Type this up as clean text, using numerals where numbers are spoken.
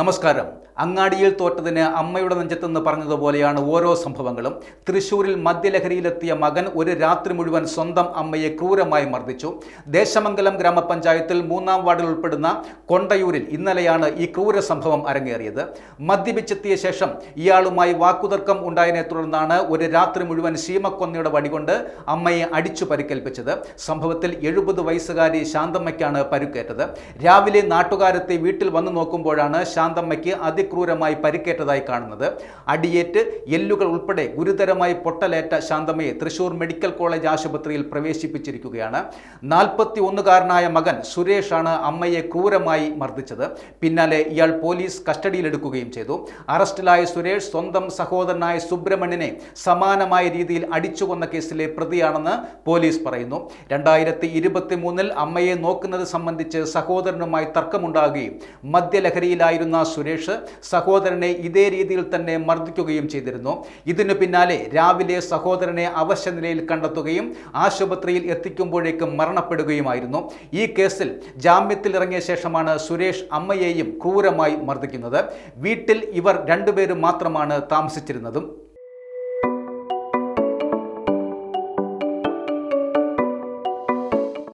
നമസ്കാരം. അങ്ങാടിയിൽ തോറ്റതിന് അമ്മയുടെ നെഞ്ചത്തെന്ന് പറഞ്ഞതുപോലെയാണ് ഓരോ സംഭവങ്ങളും. തൃശൂരിൽ മദ്യലഹരിയിലെത്തിയ മകൻ ഒരു രാത്രി മുഴുവൻ സ്വന്തം അമ്മയെ ക്രൂരമായി മർദ്ദിച്ചു. ദേശമംഗലം ഗ്രാമപഞ്ചായത്തിൽ 3-ാം വാർഡിൽ ഉൾപ്പെടുന്ന കൊണ്ടയൂരിൽ ഇന്നലെയാണ് ഈ ക്രൂര സംഭവം അരങ്ങേറിയത്. മദ്യപിച്ചെത്തിയ ശേഷം ഇയാളുമായി വാക്കുതർക്കം ഉണ്ടായതിനെ തുടർന്നാണ് ഒരു രാത്രി മുഴുവൻ ശീമക്കൊന്നയുടെ വടികൊണ്ട് അമ്മയെ അടിച്ചു പരിക്കേൽപ്പിച്ചത്. സംഭവത്തിൽ 70 വയസ്സുകാരി ശാന്തമ്മയ്ക്കാണ് പരുക്കേറ്റത്. രാവിലെ നാട്ടുകാരെത്തി വീട്ടിൽ വന്നു നോക്കുമ്പോഴാണ് ശാന്തമ്മയ്ക്ക് അതിക്രൂരമായി പരിക്കേറ്റതായി കാണുന്നത്. അടിയേറ്റ് എല്ലുകൾ ഉൾപ്പെടെ ഗുരുതരമായി പൊട്ടലേറ്റ ശാന്തമ്മയെ തൃശൂർ മെഡിക്കൽ കോളേജ് ആശുപത്രിയിൽ പ്രവേശിപ്പിച്ചിരിക്കുകയാണ്. 41-കാരനായ മകൻ സുരേഷാണ് അമ്മയെ ക്രൂരമായി മർദ്ദിച്ചത്. പിന്നാലെ ഇയാൾ പോലീസ് കസ്റ്റഡിയിലെടുക്കുകയും ചെയ്തു. അറസ്റ്റിലായ സുരേഷ് സ്വന്തം സഹോദരനായ സുബ്രഹ്മണ്യനെ സമാനമായ രീതിയിൽ അടിച്ചുകൊന്ന കേസിലെ പ്രതിയാണെന്ന് പോലീസ് പറയുന്നു. 2023-ൽ അമ്മയെ നോക്കുന്നത് സംബന്ധിച്ച് സഹോദരനുമായി തർക്കമുണ്ടാകുകയും മദ്യലഹരിയിലായിരുന്ന സുരേഷ് സഹോദരനെ ഇതേ രീതിയിൽ തന്നെ മർദ്ദിക്കുകയും ചെയ്തിരുന്നു. ഇതിനു പിന്നാലെ രാവിലെ സഹോദരനെ അവശനിലയിൽ കണ്ടെത്തുകയും ആശുപത്രിയിൽ എത്തിക്കുമ്പോഴേക്കും മരണപ്പെടുകയുമായിരുന്നു. ഈ കേസിൽ ജാമ്യത്തിൽ ഇറങ്ങിയ ശേഷമാണ് സുരേഷ് അമ്മയെയും ക്രൂരമായി മർദ്ദിക്കുന്നത്. വീട്ടിൽ ഇവർ രണ്ടുപേരും മാത്രമാണ് താമസിച്ചിരുന്നതും.